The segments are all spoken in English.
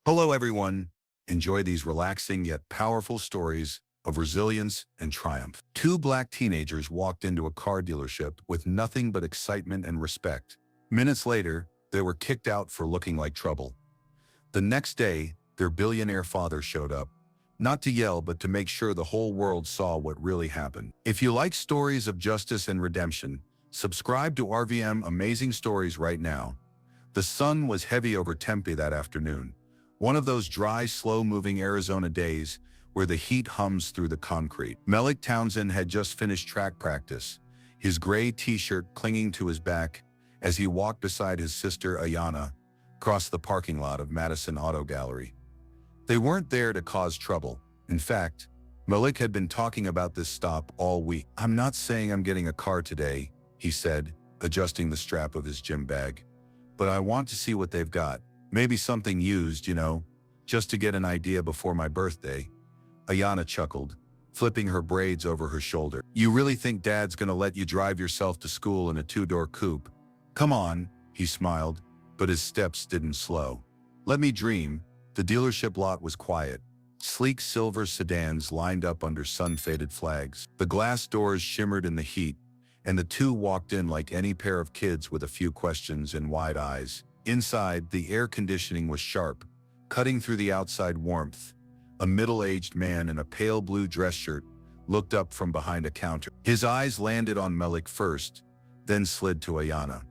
Hello, everyone. Enjoy these relaxing yet powerful stories of resilience and triumph. Two black teenagers walked into a car dealership with nothing but excitement and respect. Minutes later, they were kicked out for looking like trouble. The next day, their billionaire father showed up, not to yell but to make sure the whole world saw what really happened. If you like stories of justice and redemption, subscribe to RVM Amazing Stories right now. The sun was heavy over Tempe that afternoon. One of those dry, slow-moving Arizona days where the heat hums through the concrete. Malik Townsen had just finished track practice, his gray t-shirt clinging to his back as he walked beside his sister Ayana across the parking lot of Madison Auto Gallery. They weren't there to cause trouble. In fact, Malik had been talking about this stop all week. "I'm not saying I'm getting a car today," he said, adjusting the strap of his gym bag. "But I want to see what they've got. Maybe something used, just to get an idea before my birthday." Ayana chuckled, flipping her braids over her shoulder. "You really think Dad's gonna let you drive yourself to school in a two-door coupe?" "Come on," he smiled, but his steps didn't slow. "Let me dream." The dealership lot was quiet. Sleek silver sedans lined up under sun-faded flags. The glass doors shimmered in the heat, and the two walked in like any pair of kids with a few questions and wide eyes. Inside, the air conditioning was sharp, cutting through the outside warmth. A middle-aged man in a pale blue dress shirt looked up from behind a counter. His eyes landed on Malik first, then slid to Ayana.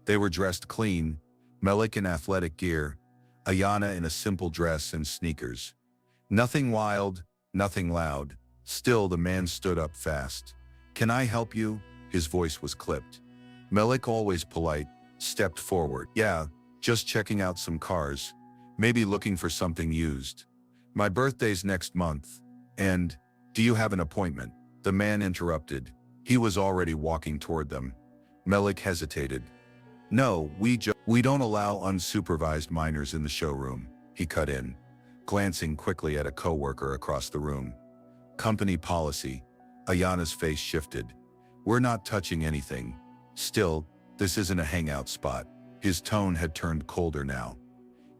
They were dressed clean, Malik in athletic gear, Ayana in a simple dress and sneakers. Nothing wild, nothing loud. Still, the man stood up fast. "Can I help you?" His voice was clipped. Malik, always polite, stepped forward. "Yeah, just checking out some cars. Maybe looking for something used. My birthday's next month. And, do you have an appointment?" The man interrupted. He was already walking toward them. Malik hesitated. "No, we don't allow unsupervised minors in the showroom," he cut in, glancing quickly at a coworker across the room. "Company policy." Ayana's face shifted. "We're not touching anything. Still, this isn't a hangout spot." His tone had turned colder now.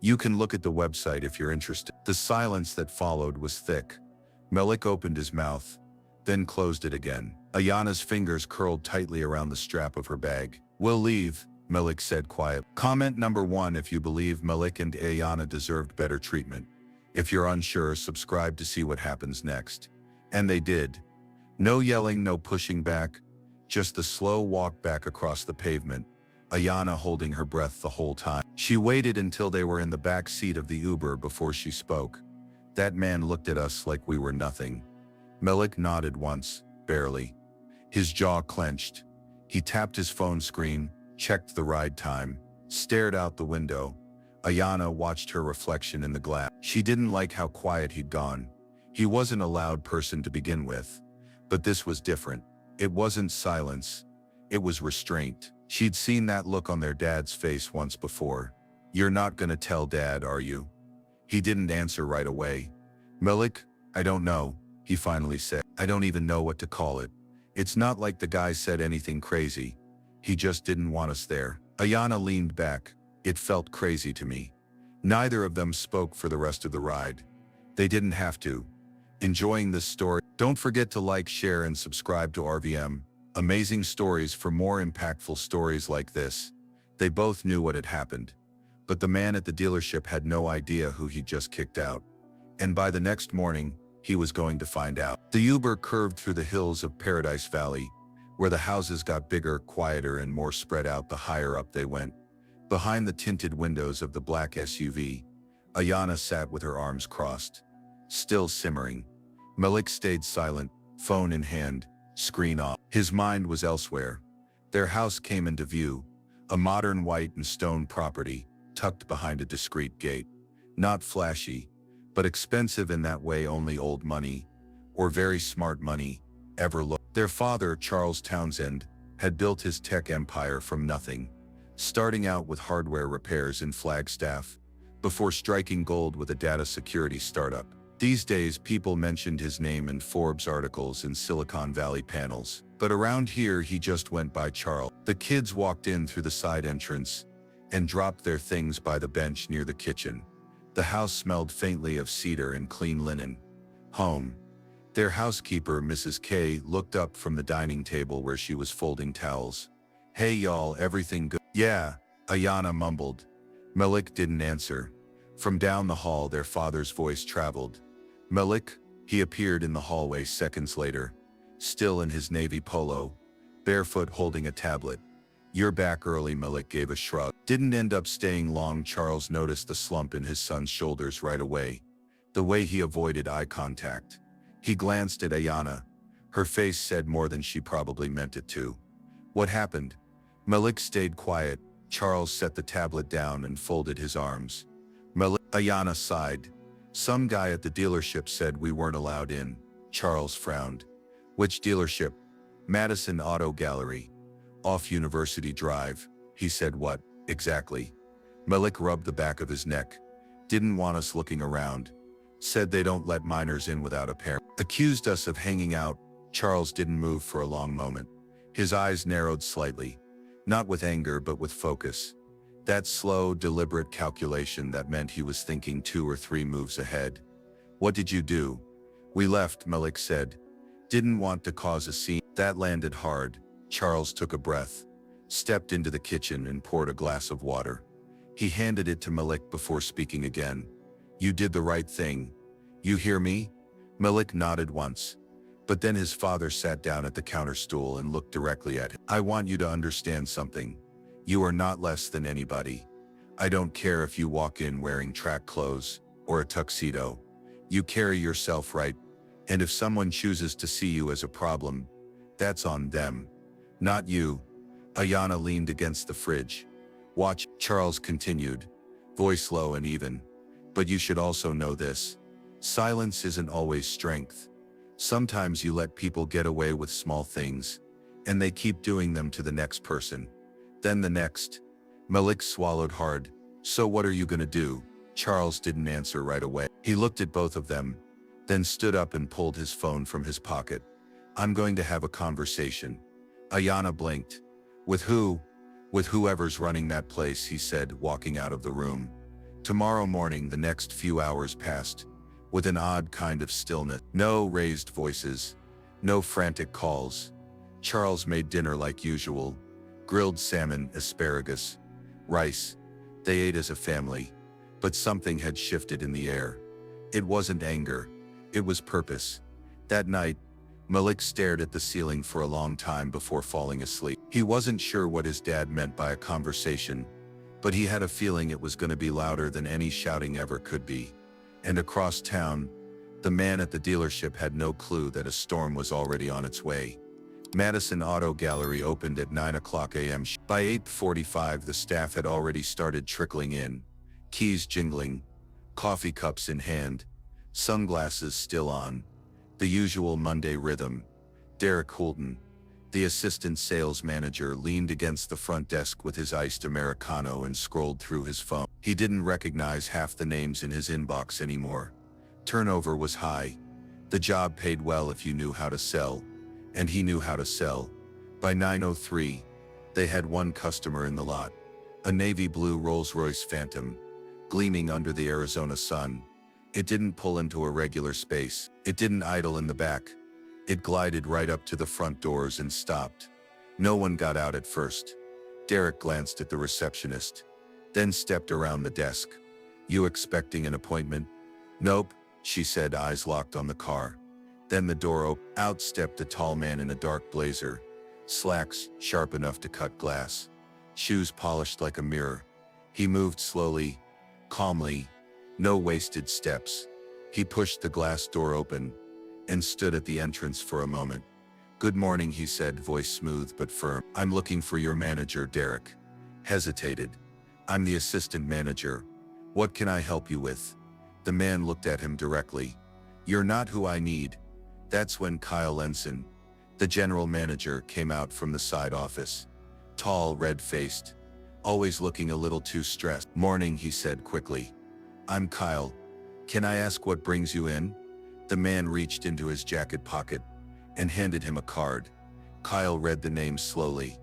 "You can look at the website if you're interested." The silence that followed was thick. Malik opened his mouth, then closed it again. Ayana's fingers curled tightly around the strap of her bag. "We'll leave," Malik said quietly. Comment number 1: if you believe Malik and Ayana deserved better treatment. If you're unsure, subscribe to see what happens next. And they did. No yelling, no pushing back, just the slow walk back across the pavement, Ayana holding her breath the whole time. She waited until they were in the back seat of the Uber before she spoke. "That man looked at us like we were nothing." Malik nodded once, barely. His jaw clenched. He tapped his phone screen, checked the ride time, stared out the window. Ayana watched her reflection in the glass. She didn't like how quiet he'd gone. He wasn't a loud person to begin with. But this was different. It wasn't silence. It was restraint. She'd seen that look on their dad's face once before. "You're not gonna tell Dad, are you?" He didn't answer right away. "Malik, I don't know," he finally said. "I don't even know what to call it. It's not like the guy said anything crazy. He just didn't want us there." Ayana leaned back. "It felt crazy to me." Neither of them spoke for the rest of the ride. They didn't have to. Enjoying this story? Don't forget to like, share, and subscribe to RVM Amazing Stories for more impactful stories like this. They both knew what had happened. But the man at the dealership had no idea who he'd just kicked out. And by the next morning, he was going to find out. The Uber curved through the hills of Paradise Valley, where the houses got bigger, quieter, and more spread out the higher up they went. Behind the tinted windows of the black SUV, Ayana sat with her arms crossed, still simmering. Malik stayed silent, phone in hand, screen off. His mind was elsewhere. Their house came into view, a modern white and stone property, tucked behind a discreet gate. Not flashy, but expensive in that way only old money, or very smart money, ever looked. Their father, Charles Townsen, had built his tech empire from nothing, starting out with hardware repairs in Flagstaff, before striking gold with a data security startup. These days, people mentioned his name in Forbes articles and Silicon Valley panels. But around here, he just went by Charles. The kids walked in through the side entrance and dropped their things by the bench near the kitchen. The house smelled faintly of cedar and clean linen. Home. Their housekeeper, Mrs. K, looked up from the dining table where she was folding towels. "Hey y'all, everything good?" "Yeah," Ayana mumbled. Malik didn't answer. From down the hall their father's voice traveled. "Malik?" He appeared in the hallway seconds later, still in his navy polo, barefoot holding a tablet. "You're back early," Malik gave a shrug. Didn't end up staying long. Charles noticed the slump in his son's shoulders right away, the way he avoided eye contact. He glanced at Ayana. Her face said more than she probably meant it to. "What happened?" Malik stayed quiet. Charles set the tablet down and folded his arms. Ayana sighed. "Some guy at the dealership said we weren't allowed in." Charles frowned. "Which dealership?" "Madison Auto Gallery. Off University Drive." He said, "What, exactly?" Malik rubbed the back of his neck. "Didn't want us looking around. Said they don't let minors in without a parent. Accused us of hanging out." Charles didn't move for a long moment. His eyes narrowed slightly. Not with anger but with focus. That slow, deliberate calculation that meant he was thinking 2 or 3 moves ahead. "What did you do?" "We left," Malik said. "Didn't want to cause a scene." That landed hard. Charles took a breath, stepped into the kitchen and poured a glass of water. He handed it to Malik before speaking again. "You did the right thing. You hear me?" Malik nodded once. But then his father sat down at the counter stool and looked directly at him. "I want you to understand something. You are not less than anybody. I don't care if you walk in wearing track clothes or a tuxedo. You carry yourself right, and if someone chooses to see you as a problem, that's on them, not you." Ayana leaned against the fridge. "Watch," Charles continued, voice low and even. "But you should also know this. Silence isn't always strength. Sometimes you let people get away with small things, and they keep doing them to the next person. Then the next." Malik swallowed hard. "So what are you gonna do?" Charles didn't answer right away. He looked at both of them, then stood up and pulled his phone from his pocket. "I'm going to have a conversation." Ayana blinked. "With who?" "With whoever's running that place," he said, walking out of the room. Tomorrow morning. The next few hours passed, with an odd kind of stillness. No raised voices, no frantic calls. Charles made dinner like usual. Grilled salmon, asparagus, rice. They ate as a family. But something had shifted in the air. It wasn't anger. It was purpose. That night, Malik stared at the ceiling for a long time before falling asleep. He wasn't sure what his dad meant by a conversation, but he had a feeling it was going to be louder than any shouting ever could be. And across town, the man at the dealership had no clue that a storm was already on its way. Madison Auto Gallery opened at 9 a.m. By 8:45 the staff had already started trickling in, keys jingling, coffee cups in hand, sunglasses still on. The usual Monday rhythm. Derek Holton, the assistant sales manager, leaned against the front desk with his iced Americano and scrolled through his phone. He didn't recognize half the names in his inbox anymore. Turnover was high. The job paid well if you knew how to sell. And he knew how to sell. By 9:03, they had one customer in the lot. A navy blue Rolls-Royce Phantom, gleaming under the Arizona sun. It didn't pull into a regular space. It didn't idle in the back. It glided right up to the front doors and stopped. No one got out at first. Derek glanced at the receptionist, then stepped around the desk. "You expecting an appointment?" "Nope," she said, eyes locked on the car. Then the door opened. Out stepped a tall man in a dark blazer, slacks sharp enough to cut glass, shoes polished like a mirror. He moved slowly, calmly, no wasted steps. He pushed the glass door open and stood at the entrance for a moment. "Good morning," he said, voice smooth but firm. "I'm looking for your manager." Derek hesitated. "I'm the assistant manager. What can I help you with?" The man looked at him directly. "You're not who I need." That's when Kyle Ensign, the general manager, came out from the side office. Tall, red-faced, always looking a little too stressed. "Morning," he said quickly. "I'm Kyle. Can I ask what brings you in?" The man reached into his jacket pocket and handed him a card. Kyle read the name slowly.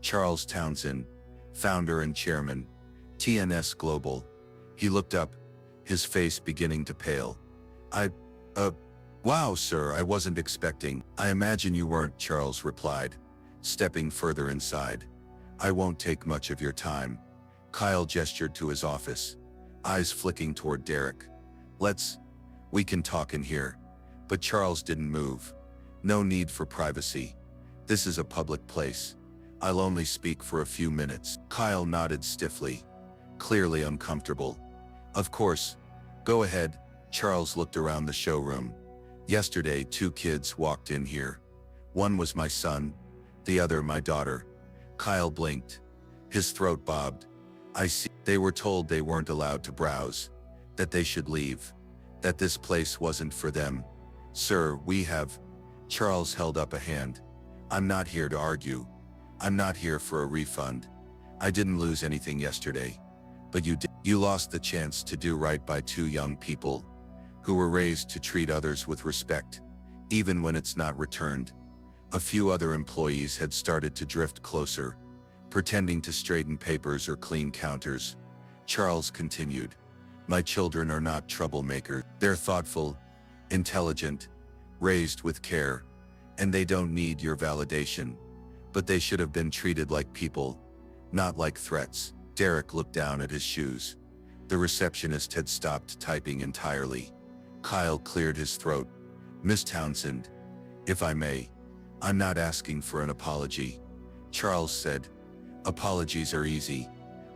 Charles Townsen, founder and chairman, TNS Global. He looked up, his face beginning to pale. I, uh, wow, sir, I wasn't expecting. I imagine you weren't, Charles replied, stepping further inside. I won't take much of your time. Kyle gestured to his office, eyes flicking toward Derek. We can talk in here. But Charles didn't move. No need for privacy. This is a public place. I'll only speak for a few minutes. Kyle nodded stiffly, clearly uncomfortable. Of course. Go ahead. Charles looked around the showroom. Yesterday, 2 kids walked in here. One was my son, the other my daughter. Kyle blinked. His throat bobbed. I see. They were told they weren't allowed to browse, that they should leave, that this place wasn't for them. Sir, we have. Charles held up a hand. I'm not here to argue. I'm not here for a refund. I didn't lose anything yesterday. But you did. You lost the chance to do right by 2 young people who were raised to treat others with respect, even when it's not returned. A few other employees had started to drift closer, pretending to straighten papers or clean counters. Charles continued, my children are not troublemakers. They're thoughtful, intelligent, raised with care, and they don't need your validation. But they should have been treated like people, not like threats. Derek looked down at his shoes. The receptionist had stopped typing entirely. Kyle cleared his throat. Miss Townsen, if I may, I'm not asking for an apology. Charles said, apologies are easy.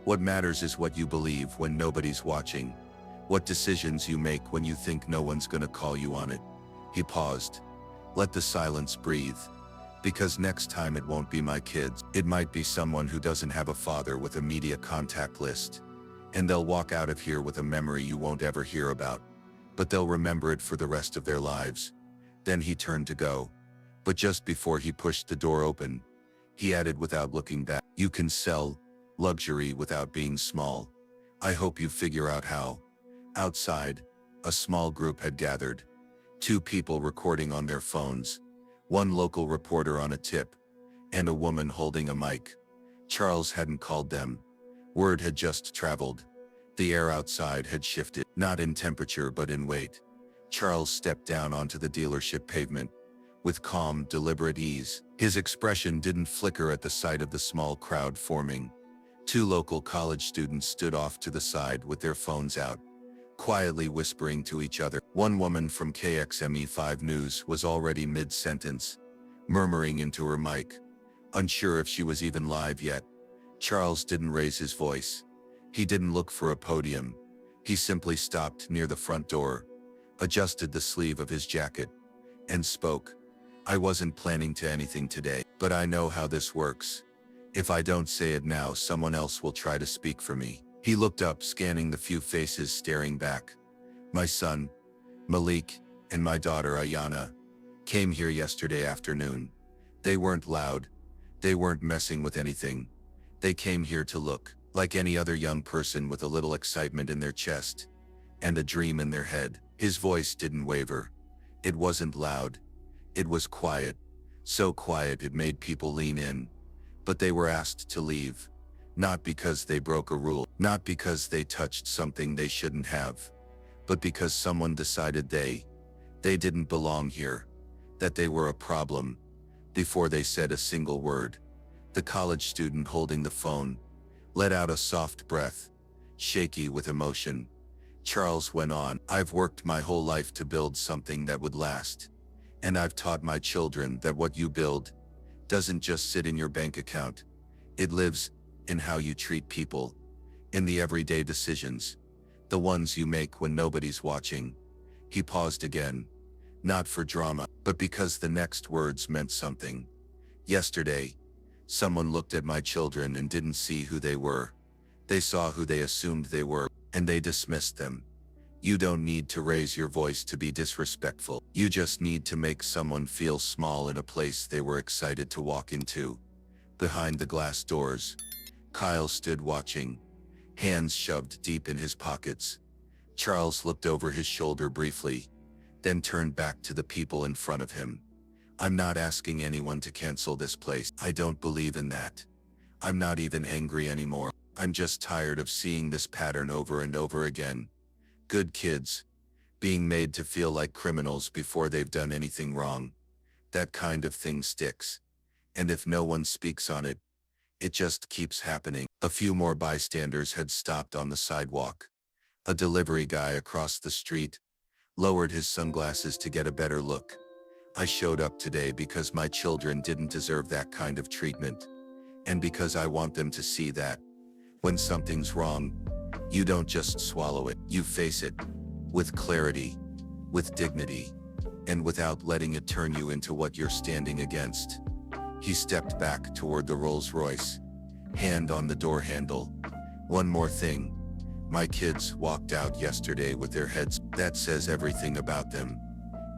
What matters is what you believe when nobody's watching. What decisions you make when you think no one's gonna call you on it. He paused. Let the silence breathe. Because next time it won't be my kids. It might be someone who doesn't have a father with a media contact list. And they'll walk out of here with a memory you won't ever hear about. But they'll remember it for the rest of their lives. Then he turned to go. But just before he pushed the door open, he added without looking back, you can sell luxury without being small. I hope you figure out how. Outside, a small group had gathered. 2 people recording on their phones, 1 local reporter on a tip, and a woman holding a mic. Charles hadn't called them. Word had just traveled. The air outside had shifted, not in temperature but in weight. Charles stepped down onto the dealership pavement. With calm, deliberate ease, his expression didn't flicker at the sight of the small crowd forming. 2 local college students stood off to the side with their phones out, quietly whispering to each other. One woman from KXME5 News was already mid-sentence, murmuring into her mic, unsure if she was even live yet. Charles didn't raise his voice. He didn't look for a podium. He simply stopped near the front door, adjusted the sleeve of his jacket, and spoke. I wasn't planning to anything today, but I know how this works. If I don't say it now, someone else will try to speak for me. He looked up, scanning the few faces staring back. My son, Malik, and my daughter Ayana came here yesterday afternoon. They weren't loud. They weren't messing with anything. They came here to look like any other young person with a little excitement in their chest and a dream in their head. His voice didn't waver. It wasn't loud. It was quiet. So quiet it made people lean in. But they were asked to leave. Not because they broke a rule, not because they touched something they shouldn't have, but because someone decided they didn't belong here, that they were a problem. Before they said a single word, the college student holding the phone let out a soft breath, shaky with emotion. Charles went on, I've worked my whole life to build something that would last. And I've taught my children that what you build doesn't just sit in your bank account. It lives in how you treat people, in the everyday decisions, the ones you make when nobody's watching. He paused again, not for drama, but because the next words meant something. Yesterday, someone looked at my children and didn't see who they were. They saw who they assumed they were, and they dismissed them. You don't need to raise your voice to be disrespectful. You just need to make someone feel small in a place they were excited to walk into. Behind the glass doors, Kyle stood watching, hands shoved deep in his pockets. Charles looked over his shoulder briefly, then turned back to the people in front of him. I'm not asking anyone to cancel this place. I don't believe in that. I'm not even angry anymore. I'm just tired of seeing this pattern over and over again. Good kids, being made to feel like criminals before they've done anything wrong. That kind of thing sticks. And if no one speaks on it, it just keeps happening. A few more bystanders had stopped on the sidewalk. A delivery guy across the street lowered his sunglasses to get a better look. I showed up today because my children didn't deserve that kind of treatment. And because I want them to see that when something's wrong, you don't just swallow it, you face it with clarity, with dignity, and without letting it turn you into what you're standing against. He stepped back toward the Rolls-Royce, hand on the door handle. One more thing. My kids walked out yesterday with their heads. That says everything about them,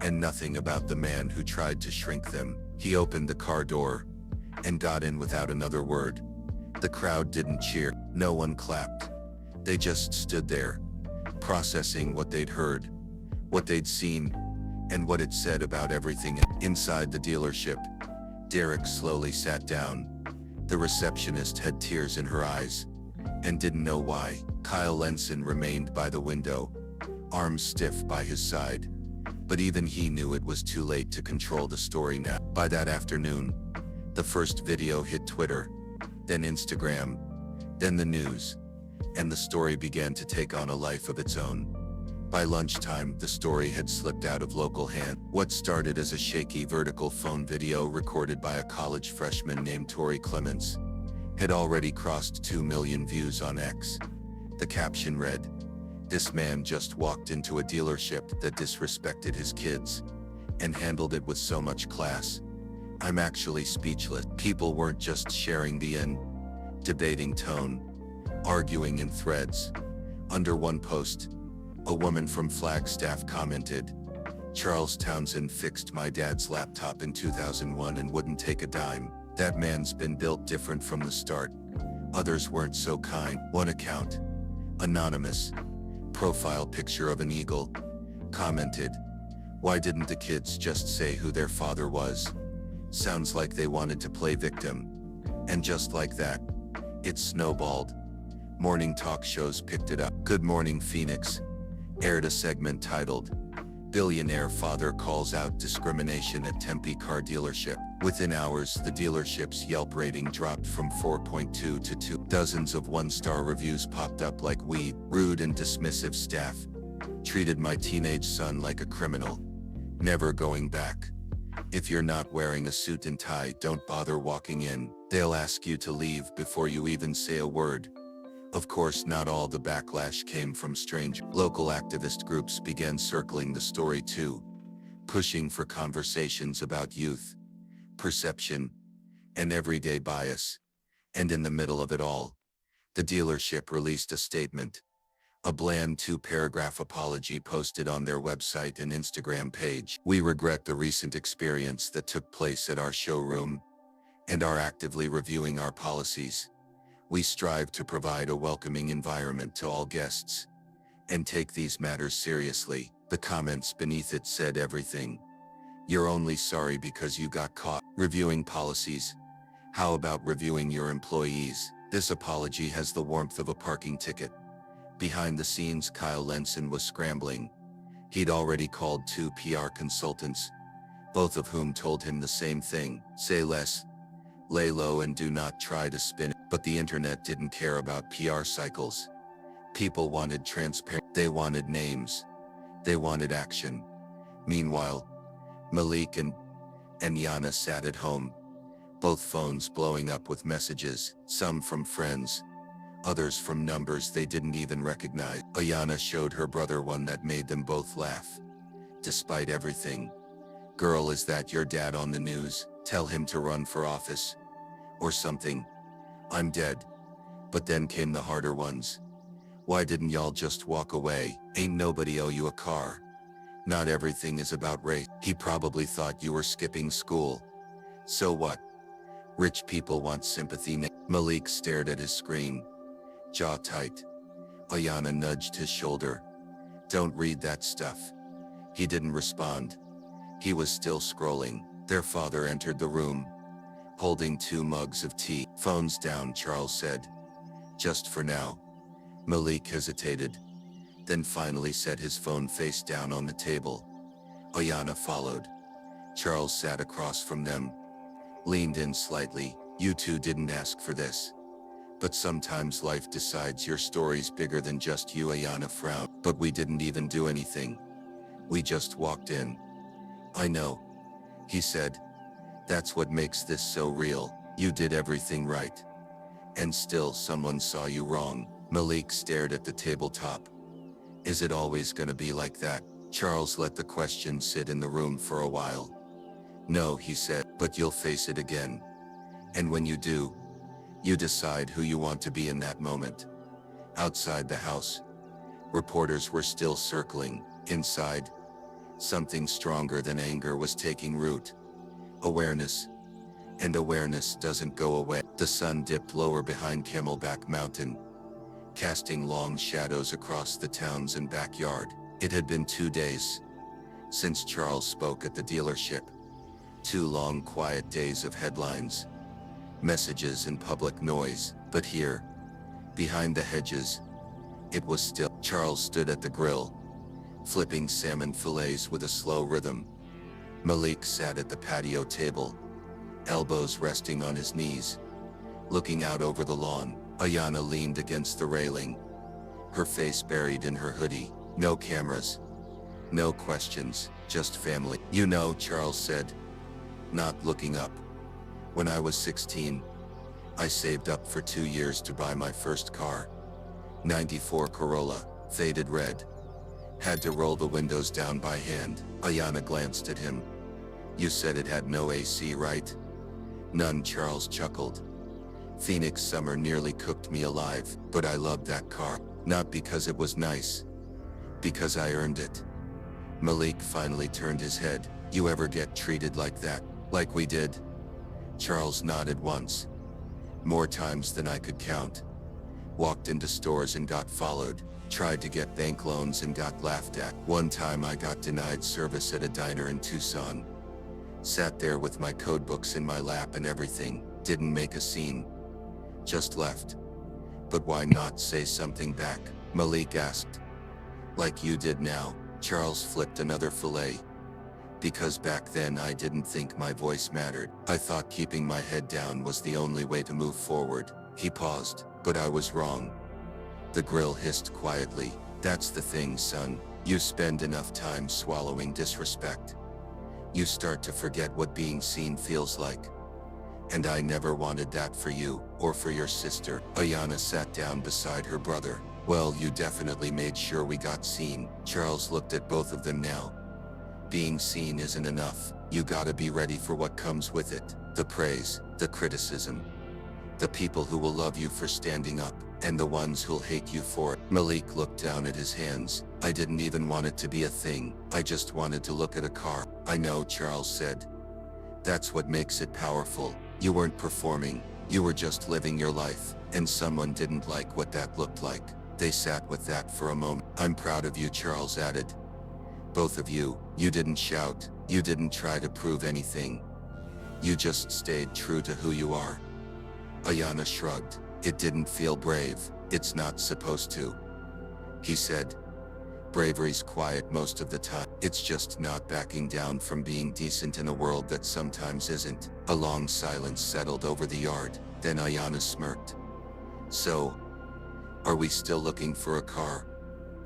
and nothing about the man who tried to shrink them. He opened the car door and got in without another word. The crowd didn't cheer. No one clapped. They just stood there, processing what they'd heard, what they'd seen, and what it said about everything. Inside the dealership, Derek slowly sat down. The receptionist had tears in her eyes and didn't know why. Kyle Lenson remained by the window, arms stiff by his side. But even he knew it was too late to control the story now. By that afternoon, the first video hit Twitter, then Instagram, then the news, and the story began to take on a life of its own. By lunchtime, the story had slipped out of local hands. What started as a shaky vertical phone video recorded by a college freshman named Tori Clements had already crossed 2 million views on X. The caption read, "This man just walked into a dealership that disrespected his kids and handled it with so much class. I'm actually speechless." People weren't just sharing the debating tone, arguing in threads. Under one post, a woman from Flagstaff commented, "Charles Townsen fixed my dad's laptop in 2001 and wouldn't take a dime. That man's been built different from the start." Others weren't so kind. One account, anonymous, profile picture of an eagle, commented, "Why didn't the kids just say who their father was? Sounds like they wanted to play victim." And just like that, it snowballed. Morning talk shows picked it up. Good Morning Phoenix aired a segment titled, "Billionaire Father Calls Out Discrimination at Tempe Car Dealership." Within hours, the dealership's Yelp rating dropped from 4.2 to 2. Dozens of one-star reviews popped up like weed. "Rude and dismissive staff. Treated my teenage son like a criminal. Never going back. If you're not wearing a suit and tie, don't bother walking in. They'll ask you to leave before you even say a word." Of course, not all the backlash came from strangers. Local activist groups began circling the story too, pushing for conversations about youth, perception, and everyday bias. And in the middle of it all, the dealership released a statement, a bland 2-paragraph apology posted on their website and Instagram page. "We regret the recent experience that took place at our showroom and are actively reviewing our policies. We strive to provide a welcoming environment to all guests and take these matters seriously." The comments beneath it said everything. "You're only sorry because you got caught reviewing policies. How about reviewing your employees? This apology has the warmth of a parking ticket." Behind the scenes, Kyle Lenson was scrambling. He'd already called 2 PR consultants, both of whom told him the same thing: say less, lay low, and do not try to spin it. But the internet didn't care about PR cycles. People wanted transparency. They wanted names. They wanted action. Meanwhile, Malik and Ayana sat at home, both phones blowing up with messages, some from friends, others from numbers they didn't even recognize. Ayana showed her brother one that made them both laugh. "Despite everything, girl, is that your dad on the news? Tell him to run for office or something. I'm dead." But then came the harder ones. "Why didn't y'all just walk away? Ain't nobody owe you a car. Not everything is about race. He probably thought you were skipping school. So what? Rich people want sympathy." Malik stared at his screen, jaw tight. Ayana nudged his shoulder. "Don't read that stuff." He didn't respond. He was still scrolling. Their father entered the room, holding 2 mugs of tea. "Phones down," Charles said. "Just for now." Malik hesitated. then finally set his phone face down on the table. Ayana followed. Charles sat across from them, leaned in slightly. You two didn't ask for this. But sometimes life decides your story's bigger than just you. Ayana frowned. But we didn't even do anything. We just walked in. I know, he said. That's what makes this so real. You did everything right. And still someone saw you wrong. Malik stared at the tabletop. Is it always gonna be like that? Charles let the question sit in the room for a while. No, he said, but you'll face it again. And when you do, you decide who you want to be in that moment. Outside the house, reporters were still circling. Inside, something stronger than anger was taking root. Awareness. And awareness doesn't go away. The sun dipped lower behind Camelback Mountain, casting long shadows across the Townsen backyard. It had been 2 days since Charles spoke at the dealership. 2 long, quiet days of headlines, messages and public noise. But here, behind the hedges, it was still. Charles stood at the grill, flipping salmon fillets with a slow rhythm. Malik sat at the patio table, elbows resting on his knees, looking out over the lawn. Ayana leaned against the railing, her face buried in her hoodie. No cameras, no questions, just family. You know, Charles said, not looking up. When I was 16, I saved up for 2 years to buy my first car. 94 Corolla, faded red. Had to roll the windows down by hand. Ayana glanced at him. You said it had no AC, right? None, Charles chuckled. Phoenix summer nearly cooked me alive, but I loved that car. Not because it was nice, because I earned it. Malik finally turned his head. You ever get treated like that? Like we did? Charles nodded once. More times than I could count. Walked into stores and got followed. Tried to get bank loans and got laughed at. One time I got denied service at a diner in Tucson. Sat there with my code books in my lap and everything. Didn't make a scene. Just left. But why not say something back? Malik asked. Like you did now. Charles flipped another fillet. Because back then I didn't think my voice mattered. I thought keeping my head down was the only way to move forward. He paused, but I was wrong. The grill hissed quietly. That's the thing, son. You spend enough time swallowing disrespect, you start to forget what being seen feels like. And I never wanted that for you, or for your sister. Ayana sat down beside her brother. Well, you definitely made sure we got seen. Charles looked at both of them now. Being seen isn't enough. You gotta be ready for what comes with it. The praise, the criticism. The people who will love you for standing up, and the ones who'll hate you for it. Malik looked down at his hands. I didn't even want it to be a thing. I just wanted to look at a car. I know, Charles said. That's what makes it powerful. You weren't performing. You were just living your life, and someone didn't like what that looked like. They sat with that for a moment. I'm proud of you, Charles added. Both of you. You didn't shout. You didn't try to prove anything. You just stayed true to who you are. Ayana shrugged. It didn't feel brave. It's not supposed to. He said. Bravery's quiet most of the time. It's just not backing down from being decent in a world that sometimes isn't. A long silence settled over the yard. Then Ayana smirked. So, are we still looking for a car?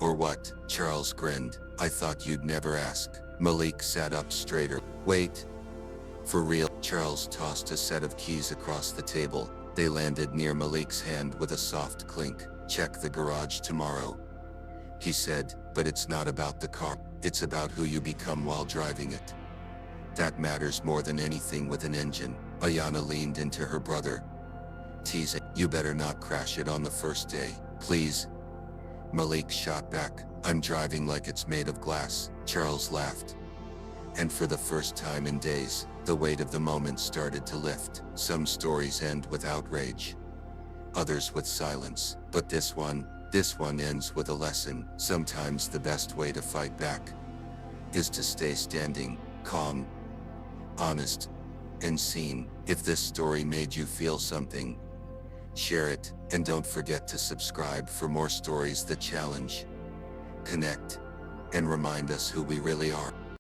Or what? Charles grinned. I thought you'd never ask. Malik sat up straighter. Wait. For real? Charles tossed a set of keys across the table. They landed near Malik's hand with a soft clink. Check the garage tomorrow, he said, but it's not about the car. It's about who you become while driving it. That matters more than anything with an engine. Ayana leaned into her brother, teasing. You better not crash it on the first day, please. Malik shot back. I'm driving like it's made of glass. Charles laughed. And for the first time in days, the weight of the moment started to lift. Some stories end with outrage, others with silence. But this one ends with a lesson. Sometimes the best way to fight back is to stay standing, calm, honest, and seen. If this story made you feel something, share it, and don't forget to subscribe for more stories that challenge, connect, and remind us who we really are.